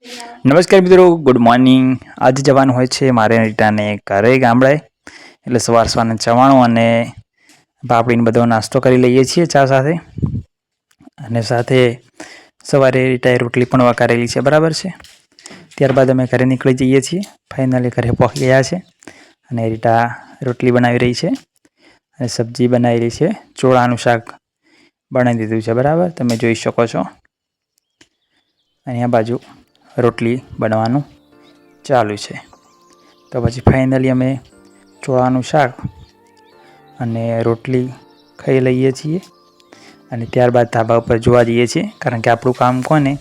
નમસ્કાર મિત્રો, good morning. આજે જવાનું હોય છે મારે રીટાને ઘરે ગામડે, એટલે સવારના ચવાણું અને પાપડીને બધો નાસ્તો કરી લઈએ છીએ ચા સાથે. અને સાથે સવારે રીટાએ રોટલી પણ વઘારેલી છે, બરાબર છે. ત્યારબાદ અમે ઘરે નીકળી જઈએ છીએ. ફાઇનલી ઘરે પહોંચી ગયા છે અને રીટા રોટલી બનાવી રહી છે અને સબ્જી બનાવી રહી છે. ચોળાનું શાક બનાવી દીધું છે, બરાબર, તમે જોઈ શકો છો. અહીંયા બાજુ રોટલી બનવાનું ચાલુ છે. તો પછી ફાઇનલી અમે ચોળાનું શાક અને રોટલી ખાઈ લઈએ છીએ અને ત્યારબાદ ધાબા ઉપર જોવા જઈએ છીએ, કારણ કે આપણું કામ કોને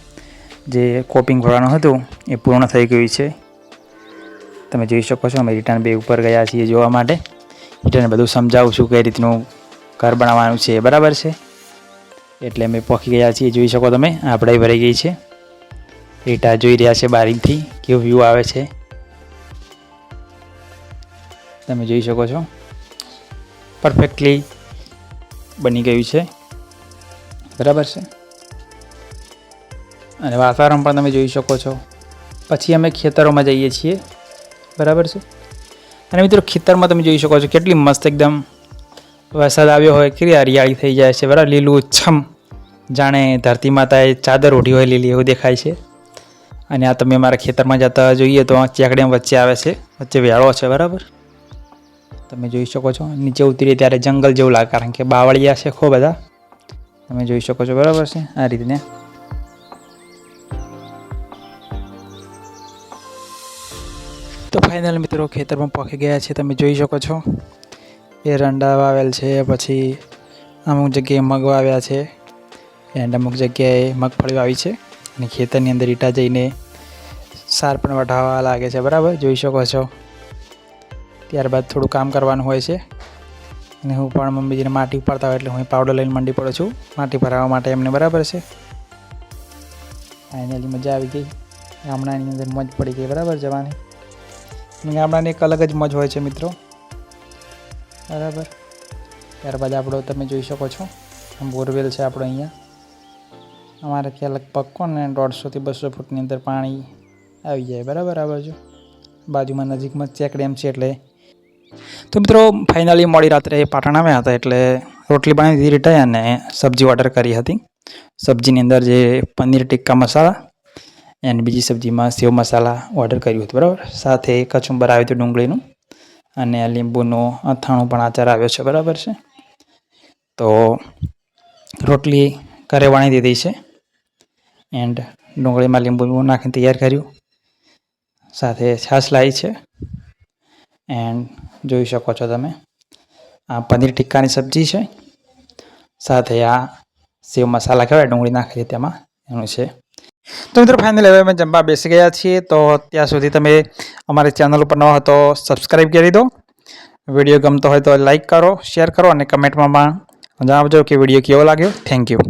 જે કોપિંગ ભરવાનું હતું એ પૂર્ણ થઈ ગયું છે. તમે જોઈ શકો છો અમે રિટર્ન બે ઉપર ગયા છીએ જોવા માટે. રિટર્ન બધું સમજાવું છું કઈ રીતનું ઘર બનાવવાનું છે, બરાબર છે. એટલે અમે પહોંચી ગયા છીએ, જોઈ શકો તમે. આપણે ભરાઈ ગઈ છે. રીટા જોઈ રહ્યા છે બારીથી કેવો વ્યૂ આવે છે, તમે જોઈ શકો છો. પરફેક્ટલી બની ગયું છે, બરાબર છે. અને વાતાવરણ પણ તમે જોઈ શકો છો. પછી અમે ખેતરોમાં જઈએ છીએ, બરાબર છે. અને મિત્રો ખેતરમાં તમે જોઈ શકો છો કેટલી મસ્ત એકદમ વરસાદ આવ્યો હોય કેટલી હરિયાળી થઈ જાય છે, બરાબર. લીલું છમ, જાણે ધરતી માતાએ ચાદર ઓઢી હોય લીલી, એવું દેખાય છે. અને આ તમે અમારા ખેતરમાં જતા જોઈએ તો ચેકડેમ વચ્ચે આવે છે, વચ્ચે વેળો છે, બરાબર. તમે જોઈ શકો છો. નીચે ઉતરીએ ત્યારે જંગલ જેવું લાગે, કારણ કે બાવળિયા છે ખૂબ બધા, તમે જોઈ શકો છો, બરાબર છે. આ રીતને તો ફાઇનલ મિત્રો ખેતરમાં પહોંચી ગયા છે, તમે જોઈ શકો છો. એરંડા વાવેલ છે, પછી અમુક જગ્યાએ મગ વાવ્યા છે એન્ડ અમુક જગ્યાએ મગફળી વાવી છે. અને ખેતરની અંદર રીટા જઈને સાર પણ વઢાવવા લાગે છે, બરાબર, જોઈ શકો છો. ત્યારબાદ થોડું કામ કરવાનું હોય છે અને હું પણ મમ્મીજીને માટી ઉપાડતા હોય એટલે હું પાવડર લઈને મંડી પડું છું માટી ભરાવવા માટે એમને, બરાબર છે. ફાઇનલી મજા આવી ગઈ. ગામડાની અંદર મોજ પડી ગઈ, બરાબર, જવાની. ગામડાની એક અલગ જ મોજ હોય છે મિત્રો, બરાબર. ત્યારબાદ આપણો તમે જોઈ શકો છો બોરવેલ છે આપણો અહીંયા. અમારે ત્યાં લગભગ કોને 150 થી 200 ફૂટની અંદર પાણી આવી જાય, બરાબર. આ બાજુમાં નજીકમાં ચેક ડેમ છે એટલે. તો મિત્રો ફાઇનલી મોડી રાત્રે પાટણ આવ્યા હતા એટલે રોટલી બનાવી દીધી રીટાએ અને સબ્જી ઓર્ડર કરી હતી. સબ્જીની અંદર જે પનીર ટિક્કા મસાલા અને બીજી સબ્જીમાં સેવ મસાલા ઓર્ડર કર્યું હતું, બરાબર. સાથે કચુંબર આવ્યું હતું ડુંગળીનું અને લીંબુનો અથાણું પણ આચાર આવ્યો છે, બરાબર છે. તો રોટલી ઘરે વણી દીધી છે એન્ડ ડુંગળીમાં લીંબુ નાખીને તૈયાર કર્યું. સાથે છાશ લાવી છે એન્ડ જોઈ શકો છો તમે આ પનીર ટિક્કાની સબ્જી છે. સાથે આ સેવ મસાલા કહેવાય ડુંગળી નાખી તેમાં, એનું છે. તો મિત્રો ફાઇનલી હવે અમે જમવા બેસી ગયા છીએ. તો ત્યાં સુધી તમે અમારી ચેનલ ઉપર ન હોય તો સબસ્ક્રાઈબ કરી દો. વિડીયો ગમતો હોય તો લાઈક કરો, શેર કરો અને કમેન્ટમાં પણ જણાવજો કે વિડીયો કેવો લાગ્યો. Thank you.